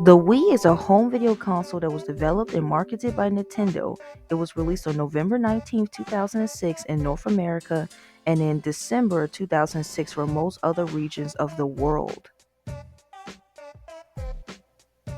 The Wii is a home video console that was developed and marketed by Nintendo. It was released on November 19th, 2006 in North America and in December 2006 for most other regions of the world.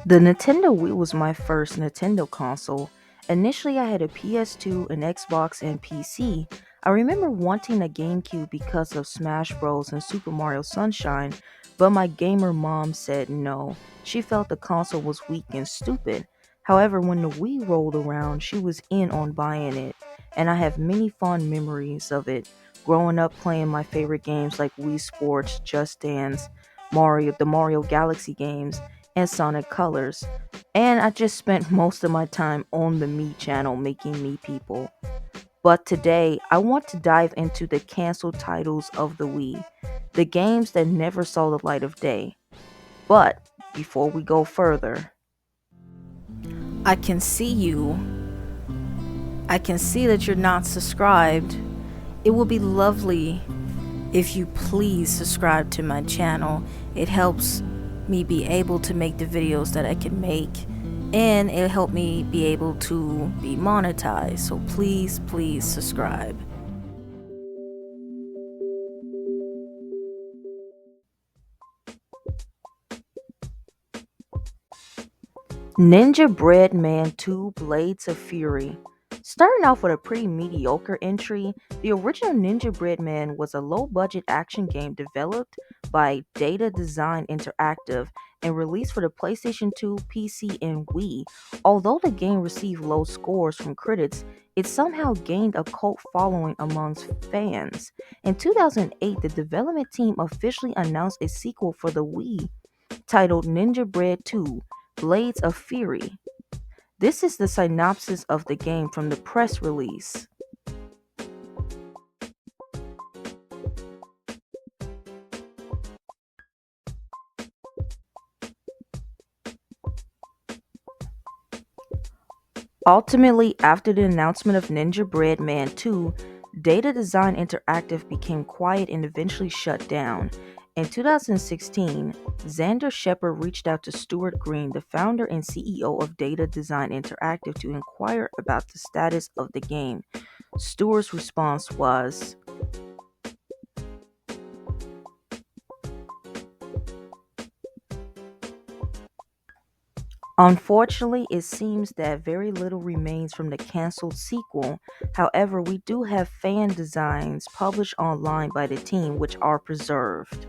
The Nintendo Wii was my first Nintendo console. Initially, I had a PS2, an Xbox, and PC. I remember wanting a GameCube because of Smash Bros. And Super Mario Sunshine, but my gamer mom said no. She felt the console was weak and stupid. However, when the Wii rolled around, she was in on buying it, and I have many fond memories of it. Growing up playing my favorite games like Wii Sports, Just Dance, the Mario Galaxy games, and Sonic Colors. And I just spent most of my time on the Me channel making Me People. But today, I want to dive into the canceled titles of the Wii, the games that never saw the light of day. But before we go further, I can see you. I can see that you're not subscribed. It would be lovely if you please subscribe to my channel. It helps me be able to make the videos that I can make, and it'll help me be able to be monetized. So please subscribe. Ninja Breadman 2 Blades of Fury. Starting off with a pretty mediocre entry, the original Ninja Breadman was a low budget action game developed by Data Design Interactive and released for the PlayStation 2, PC, and Wii. Although the game received low scores from critics, it somehow gained a cult following amongst fans. In 2008, the development team officially announced a sequel for the Wii titled Ninja Bread 2 Blades of Fury. This is the synopsis of the game from the press release. Ultimately, after the announcement of Ninja Breadman 2, Data Design Interactive became quiet and eventually shut down. In 2016, Xander Shepard reached out to Stuart Green, the founder and CEO of Data Design Interactive, to inquire about the status of the game. Stuart's response was, "Unfortunately, it seems that very little remains from the cancelled sequel. However, we do have fan designs published online by the team which are preserved."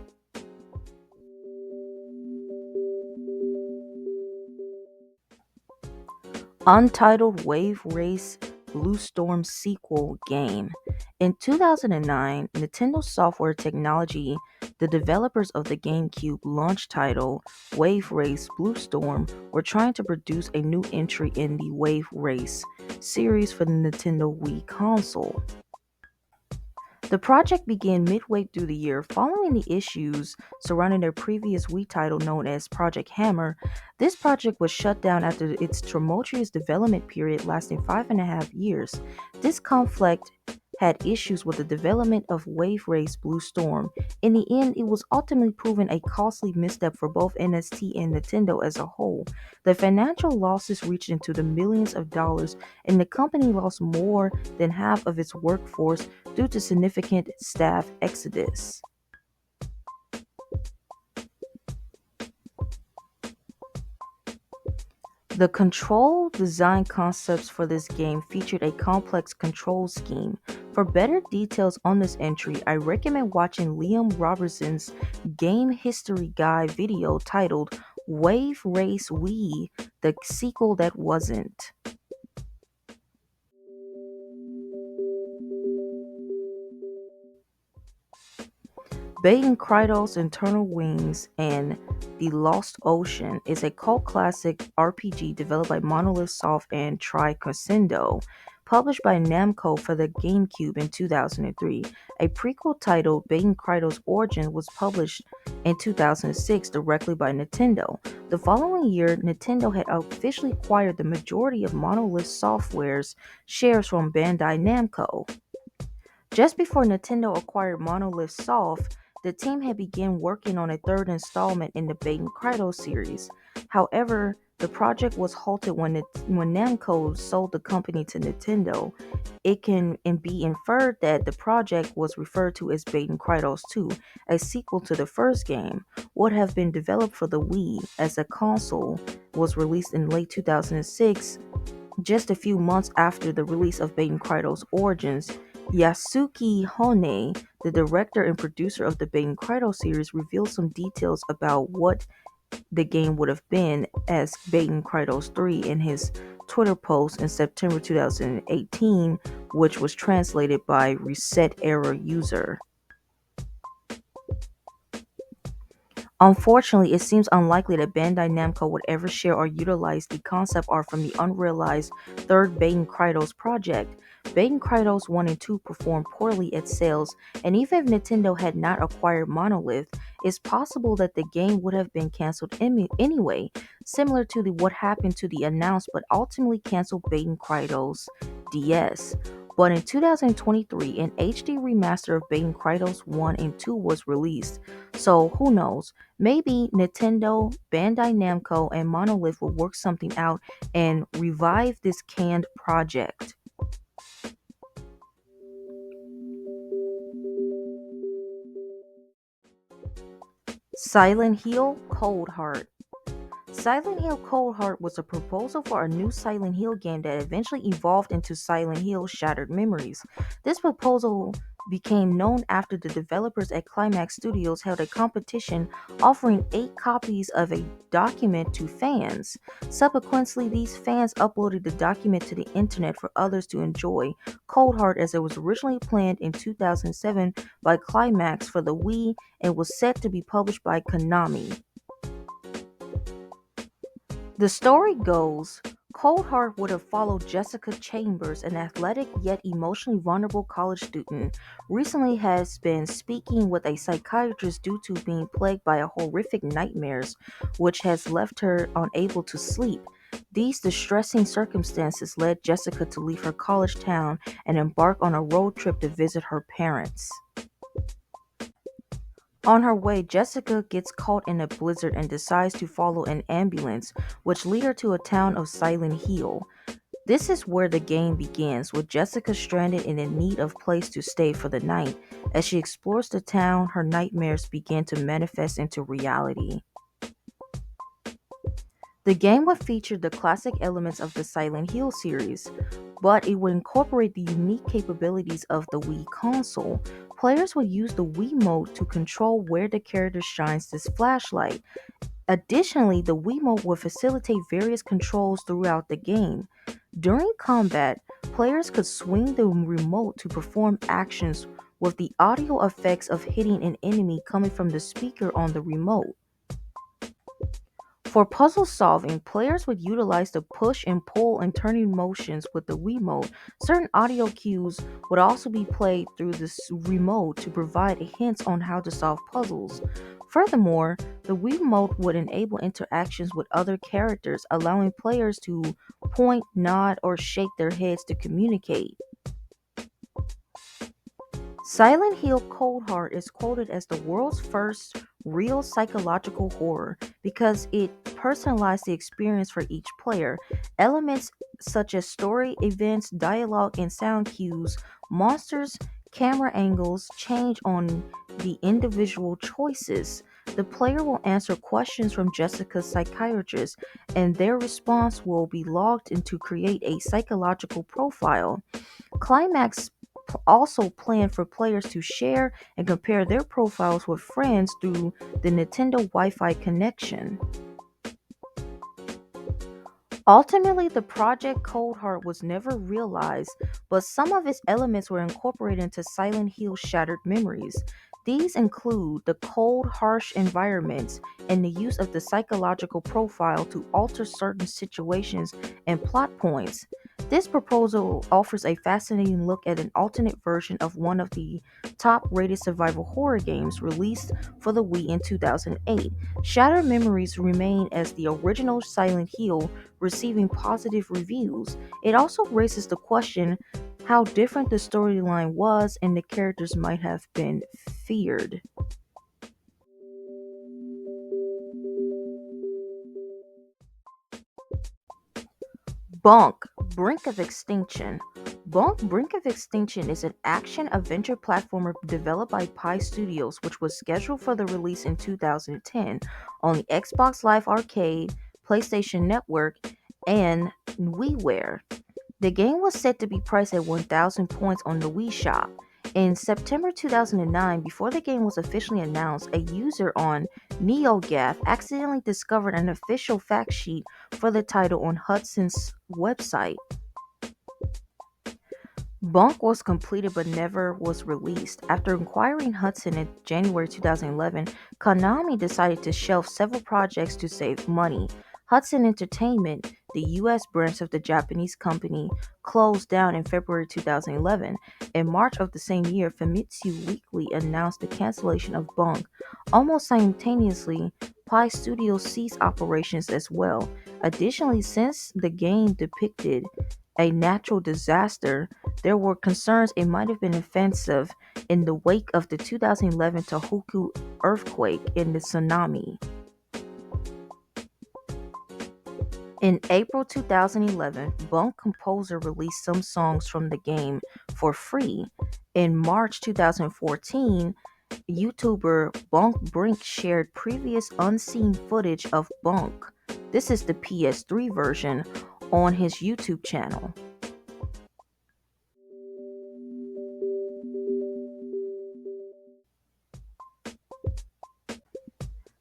Untitled Wave Race Blue Storm sequel game. In 2009, Nintendo Software Technology, the developers of the GameCube launch title Wave Race Blue Storm, were trying to produce a new entry in the Wave Race series for the Nintendo Wii console. The project began midway through the year following the issues surrounding their previous Wii title known as Project Hammer. This project was shut down after its tumultuous development period lasting 5.5 years. This conflict had issues with the development of Wave Race Blue Storm. In the end, it was ultimately proven a costly misstep for both NST and Nintendo as a whole. The financial losses reached into the millions of dollars, and the company lost more than half of its workforce due to significant staff exodus. The control design concepts for this game featured a complex control scheme. For better details on this entry, I recommend watching Liam Robertson's Game History Guide video titled Wave Race Wii, the sequel that wasn't. Baten Kaitos' Internal Wings and The Lost Ocean is a cult classic RPG developed by Monolith Soft and Tricrescendo, published by Namco for the GameCube in 2003. A prequel titled Baten Kaitos' Origin was published in 2006 directly by Nintendo. The following year, Nintendo had officially acquired the majority of Monolith Software's shares from Bandai Namco. Just before Nintendo acquired Monolith Soft, the team had begun working on a third installment in the Baten Kaitos series. However, the project was halted when Namco sold the company to Nintendo. It can and be inferred that the project was referred to as Baten Kaitos 2, a sequel to the first game, would have been developed for the Wii as a console was released in late 2006, just a few months after the release of Baten Kaitos Origins. Yasuki Hone, the director and producer of the Baten Kaitos series, revealed some details about what the game would have been as Baten Kaitos 3 in his Twitter post in September 2018, which was translated by Reset Era user. Unfortunately, it seems unlikely that Bandai Namco would ever share or utilize the concept art from the unrealized third Baten Kaitos project. Baten Kaitos 1 and 2 performed poorly at sales, and even if Nintendo had not acquired Monolith, it's possible that the game would have been cancelled anyway, similar to what happened to the announced but ultimately cancelled Baten Kaitos DS. But in 2023, an HD remaster of Baten Kaitos 1 and 2 was released, so who knows? Maybe Nintendo, Bandai Namco, and Monolith will work something out and revive this canned project. Silent Hill Cold Heart. Silent Hill Cold Heart was a proposal for a new Silent Hill game that eventually evolved into Silent Hill Shattered Memories. This proposal became known after the developers at Climax Studios held a competition offering 8 copies of a document to fans. Subsequently, these fans uploaded the document to the internet for others to enjoy. Cold Heart, as it was originally planned in 2007 by Climax for the Wii and was set to be published by Konami. The story goes, Cold Heart would have followed Jessica Chambers, an athletic yet emotionally vulnerable college student. Recently has been speaking with a psychiatrist due to being plagued by horrific nightmares, which has left her unable to sleep. These distressing circumstances led Jessica to leave her college town and embark on a road trip to visit her parents. On her way, Jessica gets caught in a blizzard and decides to follow an ambulance, which leads her to a town of Silent Hill. This is where the game begins, with Jessica stranded and in need of place to stay for the night. As she explores the town, her nightmares begin to manifest into reality. The game would feature the classic elements of the Silent Hill series, but it would incorporate the unique capabilities of the Wii console. Players would use the Wiimote to control where the character shines this flashlight. Additionally, the Wiimote would facilitate various controls throughout the game. During combat, players could swing the remote to perform actions with the audio effects of hitting an enemy coming from the speaker on the remote. For puzzle solving, players would utilize the push and pull and turning motions with the Wiimote. Certain audio cues would also be played through this remote to provide hints on how to solve puzzles. Furthermore, the Wiimote would enable interactions with other characters, allowing players to point, nod, or shake their heads to communicate. Silent Hill Cold Heart is quoted as the world's first real psychological horror because it personalized the experience for each player. Elements such as story events, dialogue, and sound cues, monsters, camera angles change on the individual choices. The player will answer questions from Jessica's psychiatrist, and their response will be logged in to create a psychological profile. Climax also planned for players to share and compare their profiles with friends through the Nintendo Wi Fi connection. Ultimately, the Project Cold Heart was never realized, but some of its elements were incorporated into Silent Hill Shattered Memories. These include the cold, harsh environments and the use of the psychological profile to alter certain situations and plot points. This proposal offers a fascinating look at an alternate version of one of the top rated survival horror games released for the Wii in 2008. Shattered Memories remain as the original Silent Hill, receiving positive reviews. It also raises the question how different the storyline was and the characters might have been feared. Bonk, Brink of Extinction. Bonk, Brink of Extinction is an action adventure platformer developed by Pi Studios, which was scheduled for the release in 2010 on the Xbox Live Arcade, PlayStation Network, and WiiWare. The game was set to be priced at 1,000 points on the Wii Shop. In September 2009, before the game was officially announced, a user on NeoGAF accidentally discovered an official fact sheet for the title on Hudson's website. Bonk was completed but never was released. After inquiring Hudson in January 2011, Konami decided to shelve several projects to save money. Hudson Entertainment, the US branch of the Japanese company, closed down in February 2011. In March of the same year, Famitsu Weekly announced the cancellation of Bonk. Almost simultaneously, Pi Studios ceased operations as well. Additionally, since the game depicted a natural disaster, there were concerns it might have been offensive in the wake of the 2011 Tohoku earthquake and the tsunami. In April 2011, Bonk Composer released some songs from the game for free. In March 2014, YouTuber Bonk Brink shared previous unseen footage of Bonk. This is the PS3 version on his YouTube channel.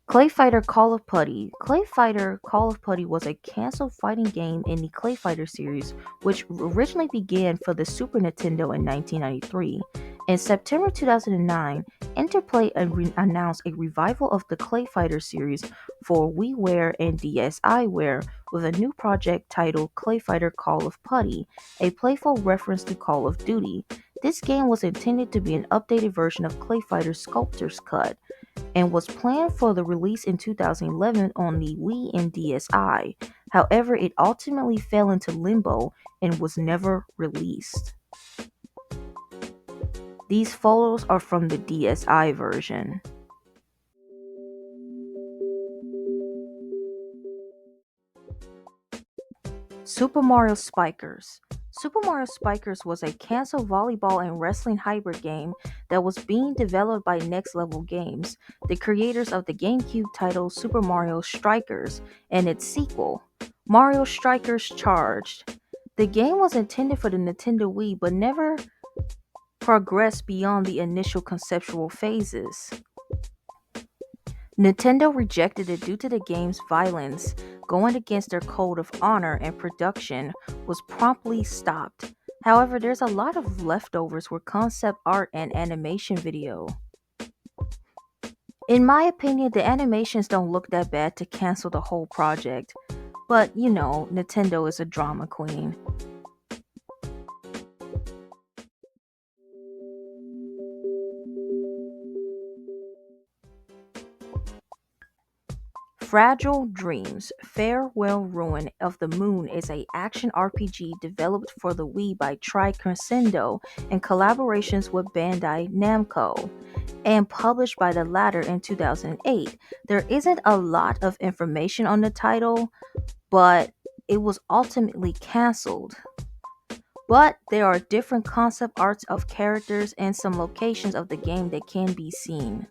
Clay Fighter Call of Putty. Clay Fighter Call of Putty was a canceled fighting game in the Clay Fighter series, which originally began for the Super Nintendo in 1993. In September 2009, Interplay announced a revival of the Clay Fighter series for WiiWare and DSiWare with a new project titled Clay Fighter Call of Putty, a playful reference to Call of Duty. This game was intended to be an updated version of Clay Fighter Sculptor's Cut and was planned for the release in 2011 on the Wii and DSi. However, it ultimately fell into limbo and was never released. These photos are from the DSi version. Super Mario Spikers. Super Mario Spikers was a canceled volleyball and wrestling hybrid game that was being developed by Next Level Games, the creators of the GameCube title Super Mario Strikers, and its sequel, Mario Strikers Charged. The game was intended for the Nintendo Wii but never progressed beyond the initial conceptual phases. Nintendo rejected it due to the game's violence, going against their code of honor, and production was promptly stopped. However, there's a lot of leftovers with concept art and animation video. In my opinion, the animations don't look that bad to cancel the whole project. But, Nintendo is a drama queen. Fragile Dreams: Farewell Ruin of the Moon is a action RPG developed for the Wii by Tri-Crescendo in collaborations with Bandai Namco and published by the latter in 2008. There isn't a lot of information on the title, but it was ultimately cancelled. But there are different concept arts of characters and some locations of the game that can be seen.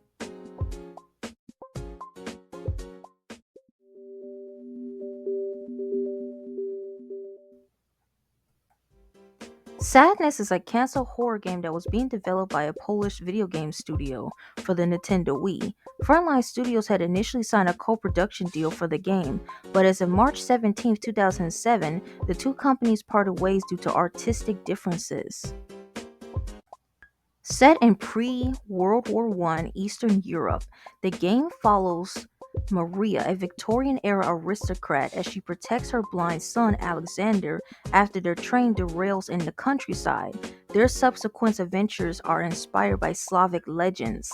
Sadness is a canceled horror game that was being developed by a Polish video game studio for the Nintendo Wii. Frontline Studios had initially signed a co-production deal for the game, but as of March 17, 2007, the two companies parted ways due to artistic differences. Set in pre-World War I Eastern Europe, the game follows Maria, a Victorian-era aristocrat, as she protects her blind son Alexander after their train derails in the countryside. Their subsequent adventures are inspired by Slavic legends.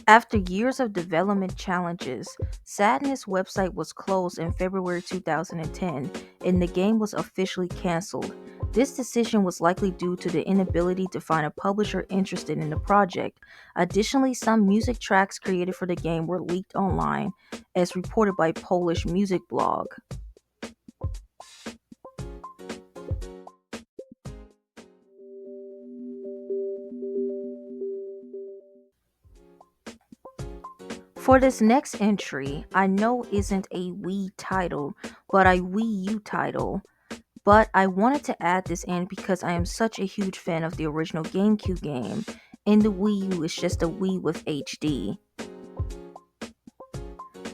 After years of development challenges, Sadness website was closed in February 2010, and the game was officially canceled. This decision was likely due to the inability to find a publisher interested in the project. Additionally, some music tracks created for the game were leaked online, as reported by Polish music blog. For this next entry, I know isn't a Wii title, but a Wii U title. But I wanted to add this in because I am such a huge fan of the original GameCube game, and the Wii U is just a Wii with HD.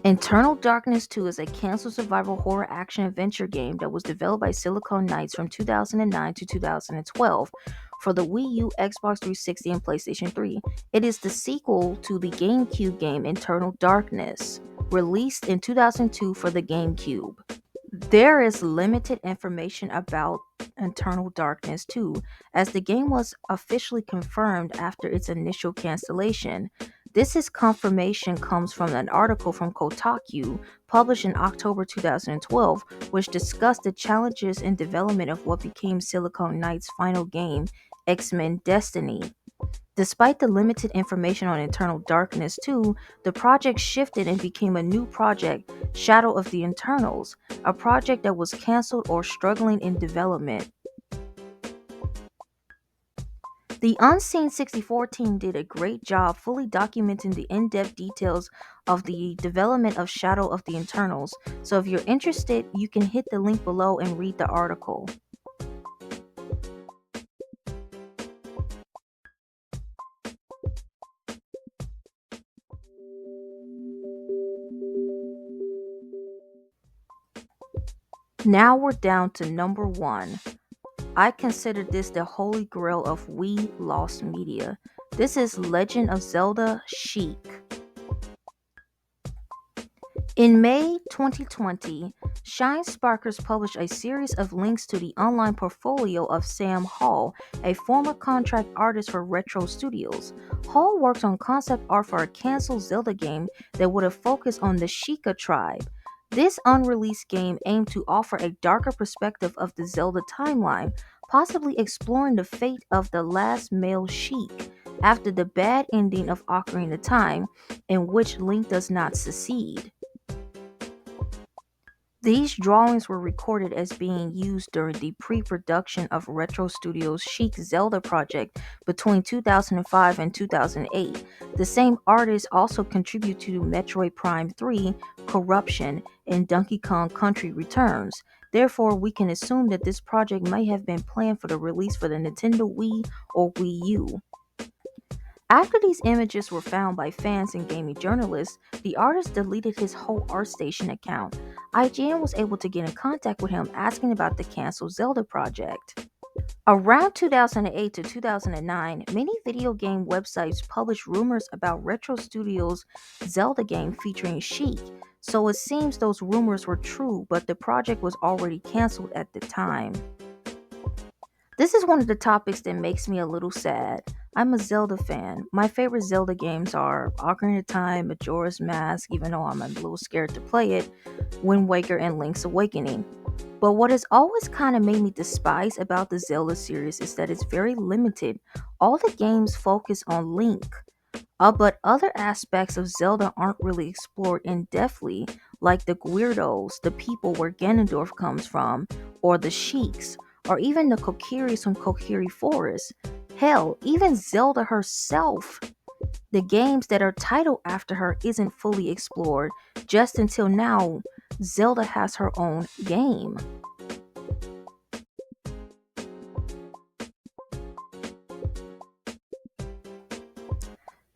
Eternal Darkness 2 is a cancel survival horror action adventure game that was developed by Silicon Knights from 2009 to 2012 for the Wii U, Xbox 360, and PlayStation 3. It is the sequel to the GameCube game Eternal Darkness, released in 2002 for the GameCube. There is limited information about Eternal Darkness 2, as the game was officially confirmed after its initial cancellation. This confirmation comes from an article from Kotaku published in October 2012, which discussed the challenges in development of what became Silicon Knights' final game, X-Men Destiny. Despite the limited information on Eternal Darkness 2, the project shifted and became a new project, Shadow of the Eternals, a project that was cancelled or struggling in development. The Unseen 64 team did a great job fully documenting the in-depth details of the development of Shadow of the Eternals, so if you're interested, you can hit the link below and read the article. Now we're down to number 1. I consider this the holy grail of Wii lost media. This is Legend of Zelda Sheik. In May 2020, Shine Sparkers published a series of links to the online portfolio of Sam Hall, a former contract artist for Retro Studios. Hall worked on concept art for a canceled Zelda game that would have focused on the Sheikah tribe. This unreleased game aimed to offer a darker perspective of the Zelda timeline, possibly exploring the fate of the last male Sheik after the bad ending of Ocarina of Time, in which Link does not succeed. These drawings were recorded as being used during the pre-production of Retro Studios' Chic Zelda project between 2005 and 2008. The same artist also contributed to Metroid Prime 3, Corruption, and Donkey Kong Country Returns. Therefore, we can assume that this project may have been planned for the release for the Nintendo Wii or Wii U. After these images were found by fans and gaming journalists, the artist deleted his whole ArtStation account. IGN was able to get in contact with him asking about the canceled Zelda project. Around 2008 to 2009, many video game websites published rumors about Retro Studios' Zelda game featuring Sheik, so it seems those rumors were true, but the project was already canceled at the time. This is one of the topics that makes me a little sad. I'm a Zelda fan. My favorite Zelda games are Ocarina of Time, Majora's Mask, even though I'm a little scared to play it, Wind Waker, and Link's Awakening. But what has always kind of made me despise about the Zelda series is that it's very limited. All the games focus on Link, but other aspects of Zelda aren't really explored in depthly, like the Gerudos, the people where Ganondorf comes from, or the Sheiks, or even the Kokiris from Kokiri Forest. Hell, even Zelda herself, the games that are titled after her, isn't fully explored. Just until now, Zelda has her own game.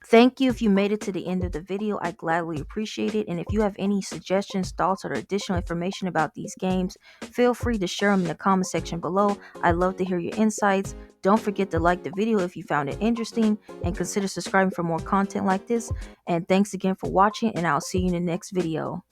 Thank you if you made it to the end of the video. I gladly appreciate it. And if you have any suggestions, thoughts, or additional information about these games, feel free to share them in the comment section below. I'd love to hear your insights. Don't forget to like the video if you found it interesting, and consider subscribing for more content like this. And thanks again for watching, and I'll see you in the next video.